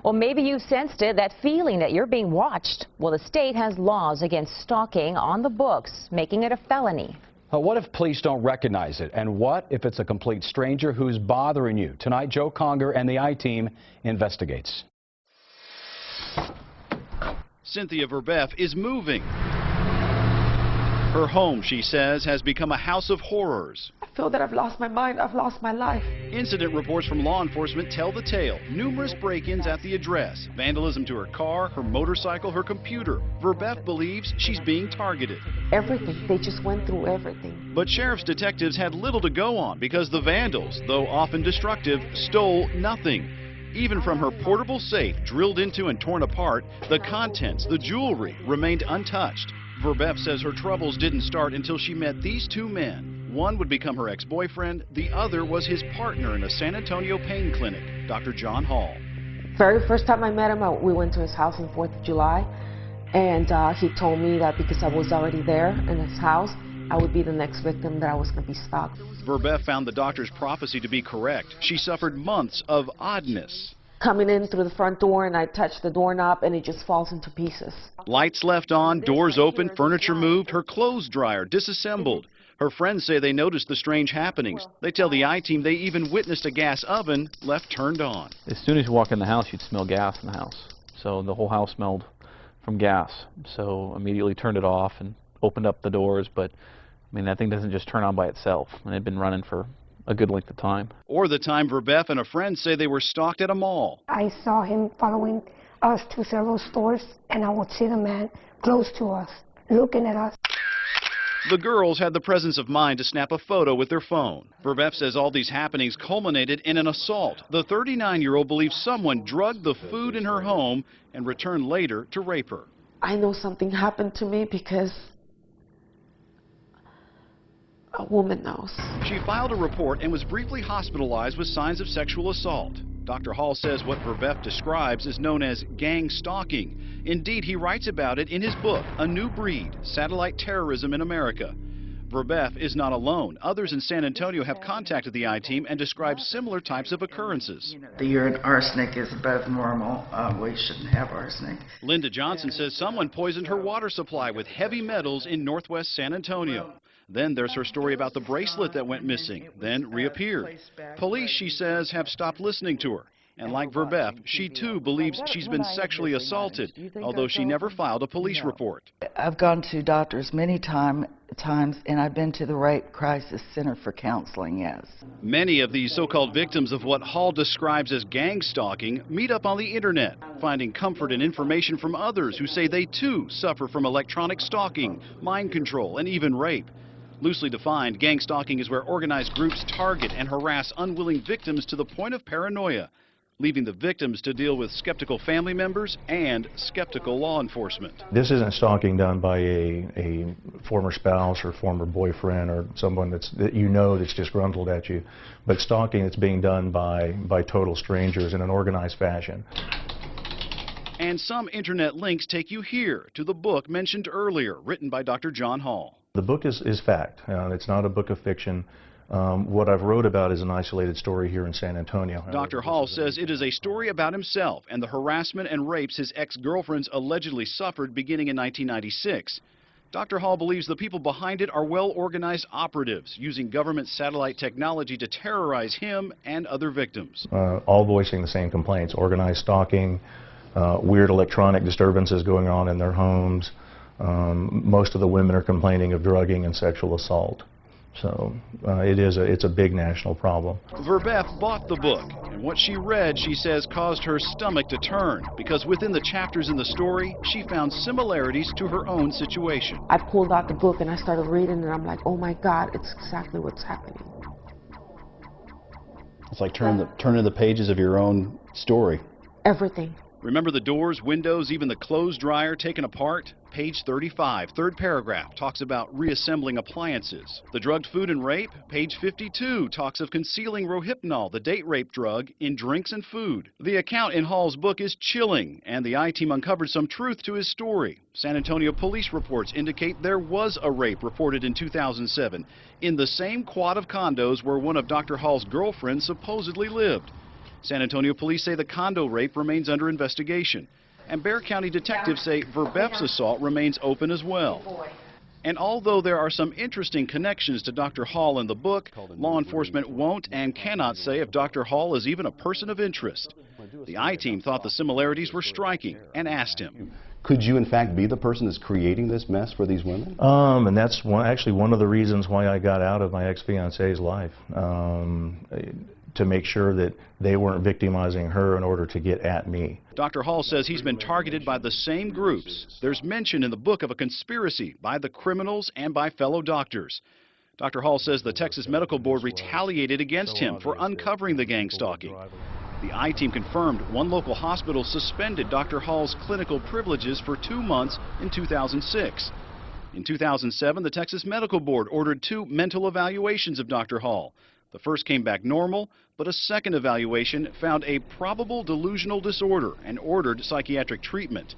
Well, maybe you sensed it, that feeling that you're being watched. Well, the state has laws against stalking on the books, making it a felony. What if police don't recognize it? And what if it's a complete stranger who's bothering you? Tonight, Joe Conger and the I-Team investigates. Cynthia Verbeff is moving. Her home, she says, has become a house of horrors. I feel that I've lost my mind, I've lost my life. Incident reports from law enforcement tell the tale. Numerous break-ins at the address, vandalism to her car, her motorcycle, her computer. Verbeff believes she's being targeted. Everything, they just went through everything. But sheriff's detectives had little to go on because the vandals, though often destructive, stole nothing. Even from her portable safe, drilled into and torn apart, the contents, the jewelry, remained untouched. Verbeff says her troubles didn't start until she met these two men. One would become her ex-boyfriend, the other was his partner in a San Antonio pain clinic, Dr. John Hall. Very first time I met him, we went to his house on 4th of July, and he told me that because I was already there in his house, I would be the next victim, that I was going to be stalked. Verbeff found the doctor's prophecy to be correct. She suffered months of oddness. Coming in through the front door, and I touch the doorknob and it just falls into pieces. Lights left on, doors open, furniture moved, her clothes dryer disassembled. Her friends say they noticed the strange happenings. They tell the I-Team they even witnessed a gas oven left turned on. As soon as you walk in the house, you'd smell gas in the house. So the whole house smelled from gas. So immediately turned it off and opened up the doors. But I mean, that thing doesn't just turn on by itself. And it had been running for a good length of time. Or the time Verbeff and a friend say they were stalked at a mall. I saw him following us to several stores, and I would see the man close to us, looking at us. The girls had the presence of mind to snap a photo with their phone. Verbeff says all these happenings culminated in an assault. The 39-year-old believes someone drugged the food in her home and returned later to rape her. I know something happened to me because a woman knows. She filed a report and was briefly hospitalized with signs of sexual assault. Dr. Hall says what Verbeff describes is known as gang stalking. Indeed, he writes about it in his book, A New Breed, Satellite Terrorism in America. Verbeff is not alone. Others in San Antonio have contacted the I-Team and described similar types of occurrences. The urine arsenic is above normal. We shouldn't have arsenic. Linda Johnson says someone poisoned her water supply with heavy metals in northwest San Antonio. Then there's her story about the bracelet that went missing, then reappeared. Police, she says, have stopped listening to her. And like Verbeff, she too believes she's been sexually assaulted, although she never filed a police report. I've gone to doctors many times, and I've been to the Rape Crisis Center for counseling, yes. Many of these so-called victims of what Hall describes as gang stalking meet up on the internet, finding comfort and information from others who say they too suffer from electronic stalking, mind control, and even rape. Loosely defined, gang stalking is where organized groups target and harass unwilling victims to the point of paranoia, leaving the victims to deal with skeptical family members and skeptical law enforcement. This isn't stalking done by a former spouse or former boyfriend or someone that you know that's disgruntled at you, but stalking that's being done by total strangers in an organized fashion. And some internet links take you here to the book mentioned earlier, written by Dr. John Hall. The book is fact. It's not a book of fiction. What I've wrote about is an isolated story here in San Antonio. Dr. Hall says it is a story about himself and the harassment and rapes his ex-girlfriends allegedly suffered beginning in 1996. Dr. Hall believes the people behind it are well-organized operatives using government satellite technology to terrorize him and other victims. All voicing the same complaints: organized stalking, weird electronic disturbances going on in their homes. Most of the women are complaining of drugging and sexual assault. So it's a big national problem. Verbeff bought the book, and what she read, she says, caused her stomach to turn, because within the chapters in the story, she found similarities to her own situation. I pulled out the book and I started reading, and I'm like, oh my God, it's exactly what's happening. It's like turning the pages of your own story. Everything. Remember the doors, windows, even the clothes dryer taken apart? Page 35, third paragraph, talks about reassembling appliances. The drugged food and rape? Page 52 talks of concealing Rohypnol, the date rape drug, in drinks and food. The account in Hall's book is chilling, and the I-Team uncovered some truth to his story. San Antonio police reports indicate there was a rape reported in 2007 in the same quad of condos where one of Dr. Hall's girlfriends supposedly lived. San Antonio police say the condo rape remains under investigation. And Bexar County detectives say Verbeff's assault remains open as well. And although there are some interesting connections to Dr. Hall in the book, law enforcement won't and cannot say if Dr. Hall is even a person of interest. The I-Team thought the similarities were striking and asked him. Could you, in fact, be the person that's creating this mess for these women? And that's actually one of the reasons why I got out of my ex-fiance's life, to make sure that they weren't victimizing her in order to get at me. Dr. Hall says he's been targeted by the same groups. There's mention in the book of a conspiracy by the criminals and by fellow doctors. Dr. Hall says the Texas Medical Board retaliated against him for uncovering the gang stalking. The I-Team confirmed one local hospital suspended Dr. Hall's clinical privileges for 2 months in 2006. In 2007, the Texas Medical Board ordered 2 mental evaluations of Dr. Hall. The first came back normal, but a second evaluation found a probable delusional disorder and ordered psychiatric treatment.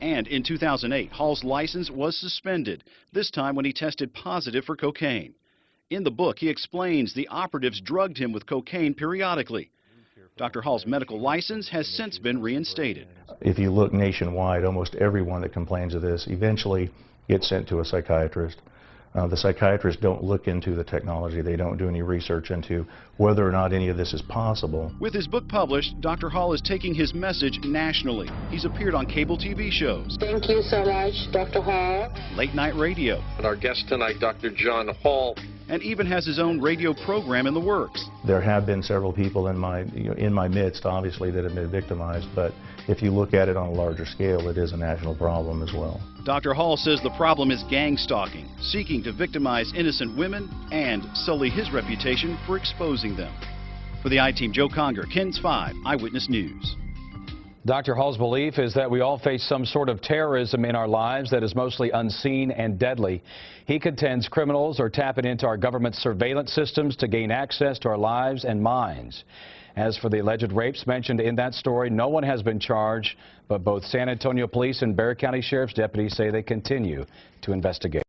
And in 2008, Hall's license was suspended, this time when he tested positive for cocaine. In the book, he explains the operatives drugged him with cocaine periodically. Dr. Hall's medical license has since been reinstated. If you look nationwide, almost everyone that complains of this eventually gets sent to a psychiatrist. The psychiatrists don't look into the technology. They don't do any research into whether or not any of this is possible. With his book published, Dr. Hall is taking his message nationally. He's appeared on cable TV shows. Thank you so much, Dr. Hall. Late night radio. And our guest tonight, Dr. John Hall. And even has his own radio program in the works. There have been several people in my midst, obviously, that have been victimized, but if you look at it on a larger scale, it is a national problem as well. Dr. Hall says the problem is gang stalking, seeking to victimize innocent women and sully his reputation for exposing them. For the I-Team, Joe Conger, KENS5 Eyewitness News. Dr. Hall's belief is that we all face some sort of terrorism in our lives that is mostly unseen and deadly. He contends criminals are tapping into our government surveillance systems to gain access to our lives and minds. As for the alleged rapes mentioned in that story, no one has been charged, but both San Antonio Police and Bexar County Sheriff's deputies say they continue to investigate.